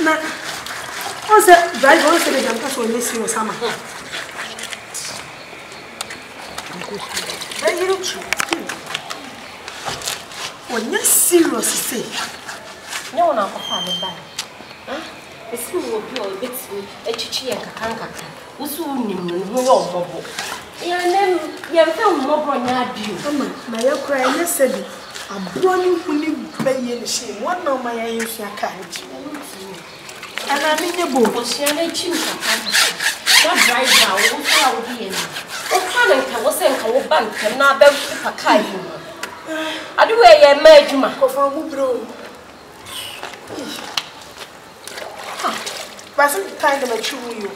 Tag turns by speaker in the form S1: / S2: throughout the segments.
S1: Na once drive once the jam pass on this you sama. Then you look. When you serious say.
S2: No na ko fa me ba. Esi wo bi o betimi echichi ye kakanka. Usu nim no ho yo mobo. Ya nem ye fa mobo nya adio.
S1: Mama, na ye kra ye sabi. Abroni huni beye ne she. One na my ye fia ka nti. Ana mi nye bo.
S2: O sia na chi mi kakanka. That driver wo fa wo bi ye ni. O ka na nka wo se nka wo bank na ba fa kai ni. Ade we ye ma adwuma.
S1: Ko fa mu bro. But some time to mature you.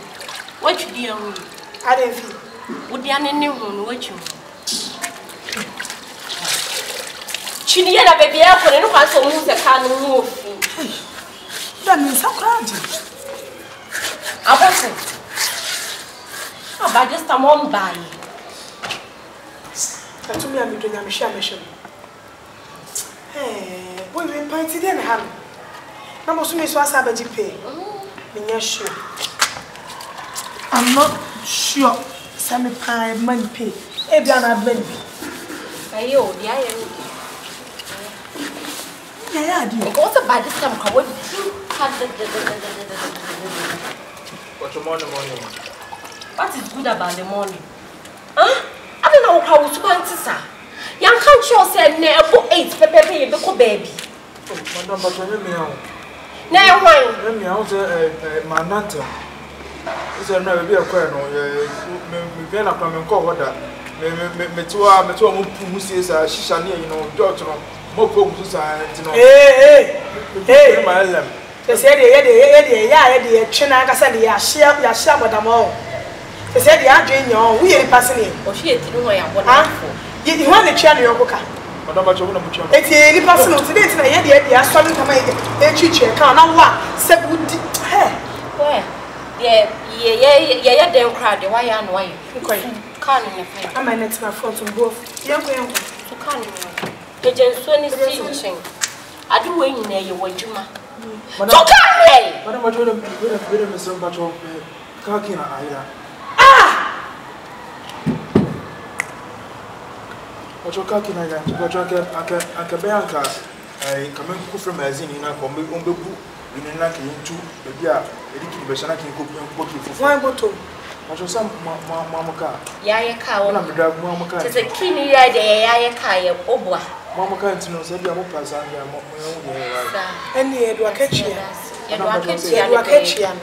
S2: What you do?
S1: I didn't feel.
S2: Would you any one what you? Chiniana baby, I couldn't pass on the can move.
S1: That means how crowded.
S2: I wasn't. About just a month by.
S1: That to me, I'm doing a mission. Hey, boy, we're pointed in hand. I'm also Miss Wasabaji pay. Sure. I'm not sure. Sammy pie money pay. Ebiana baby.
S2: Ayo, yeah.
S1: Yeah, do.
S2: What's about this time? What
S3: What's your morning?
S2: What is good about the morning? Huh? I don't know how to answer, sir. Young country said, never 8 pepper baby.
S3: Madam, but remember.
S2: Now, why?
S3: Let me out my nantum. It's a never be a quern or me up and call what that. Me to Musis, she shall near, you know, George, more focus. Hey, my lamb. They said, yeah, China, said, yeah, share with them all. They said, yeah, Jane, we ain't passing in. Or she didn't know I am what you want to channel your book. It's any person today. I saw them come in. Teacher can't now. Said, where? Yeah, don't cry. Why and why? Can't I'm my next my front on both. Young, to can't. The gentleman is teaching. I do win there, you want Juma. So can't Madam, I told him, Mr. Bacho, Kakina. But you can't I can bear cars. I come from magazine in a combi on the book. You know, like you the beer, a little bit of cooking for 1 bottle. But you some mamma car. Yaya car, I'm the drag mamma car. It's a keen idea, Yaya car, Obwa. Mamma can't know, said your pass and your and the Edward Ketchian. Edward Ketchian.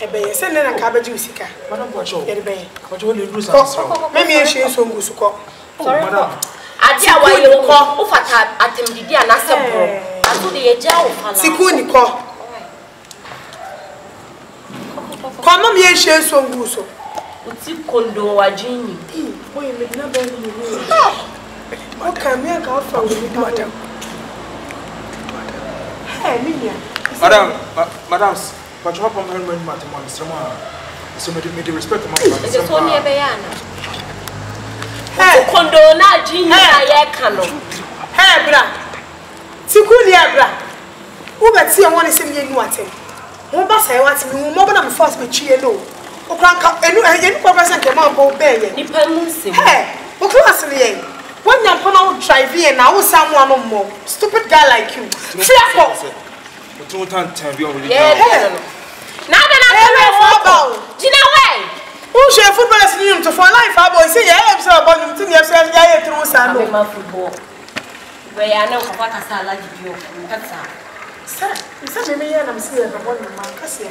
S3: A bay, send in a cabbage musica. Madam Watcho, get a bay. But you only lose us. Maybe she is so good to call. Madam. I tell why you call Ufata at him, the dear Nasa. I do the Ajao. Sikuni call. Come on, ye share so good. What's it condo a genie? Boy, you may never know. What can we go for with you, madam? Hey, Minion. Madam, but you have a man when Matamon, so made the respect of my father. It's only a bayana. Hey, condo na genie, I cano. Hey, bra. Sikulia, bra. Who but see, I want to send you water. Who but I want to move more than force with Chielo. O crank and you person came out both bay. Nippon, hey, what class in the end? When you're going to drive in, I was someone no more. Stupid guy like you. Fearful. But don't tell me already. Yeah, now that I'm about Gina way. Who's your footballers need to for life? I boy say, I am so about him to yourself. I through some football. Where I know what I saw like you. That's all. Sir, it's a million. I'm still a one man. See,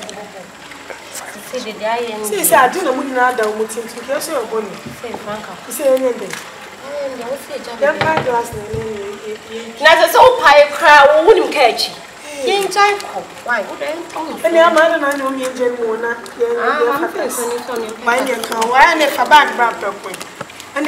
S3: I do not know that we think to get your bonnet. Say, Franca. Say anything. Now, so pie crowd wouldn't catch you. Why would I? And your mother and I know me in Gemona. Mine, you come. Why I never back back up with? And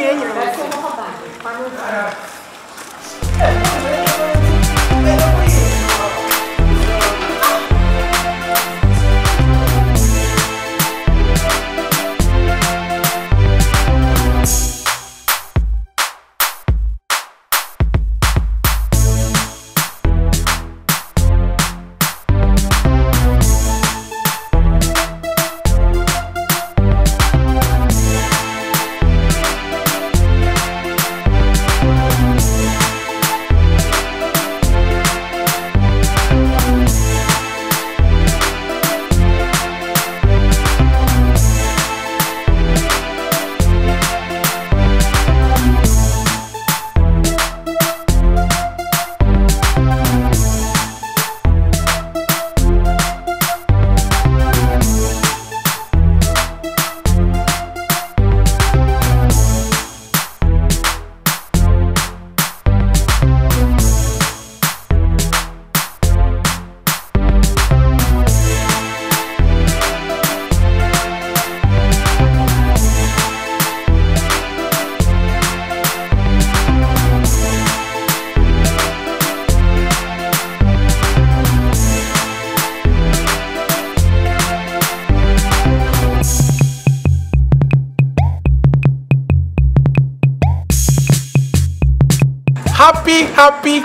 S4: happy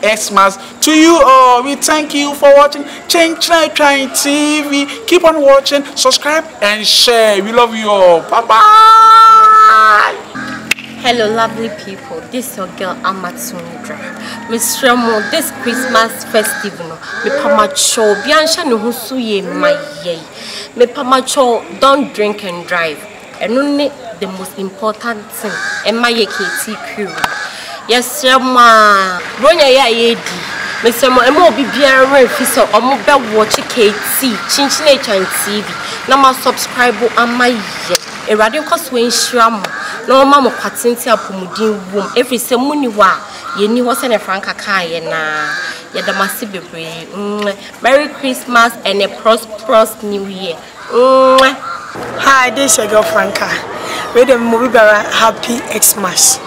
S4: Xmas to you all. We thank you for watching Change Trying TV. Keep on watching, subscribe and share. We love you all. Bye-bye.
S2: Hello, lovely people. This is your girl Amatundra. Miss Remo, this Christmas festival, me pamacho biansha no husu ye maye. Me pamacho don't drink and drive. And only the most important thing. And my KT crew. Yes, ma. Bronya ya yedi. Miss Remo, emo bi biara fisa omo be watch KT Chinchine Chan TV. Na ma subscribe amaye. A radical swing shram. No mama patinti apomudin wom every se muni wa ye ni ho se ne franka kaye na ye da masi bebre. Merry Christmas and a prosperous new year.
S1: Hi, this is your girl Franca. We the movie bara happy Xmas.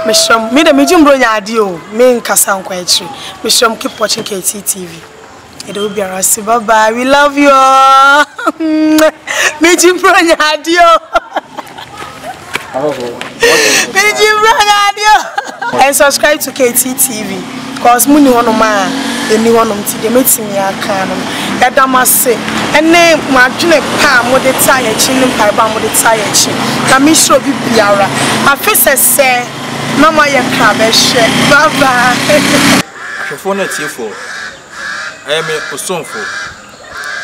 S1: Mishram me the medium bronya adio me nkasa nkwachi. Mishram keep watching KT TV. It will be around. Bye bye. We love you all. Medium bronya adio. And subscribe to KT TV because money one man anyone on TV meet me akan yadamase ene madwene pa mo de tie chi nim pa ba mo de tie chi na me show bi biara afese se na ma ye ka be hwe bye bye
S3: Afofo na tiefo me osonfo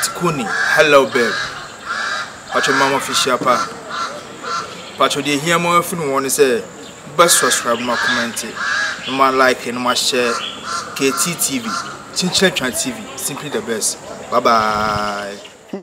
S3: tikuni hello babe acho mama official pa Pacho de hear more from one say best subscribe, my comment, no like, and my share KT TV, Chinchilla TV, simply the best. Bye bye.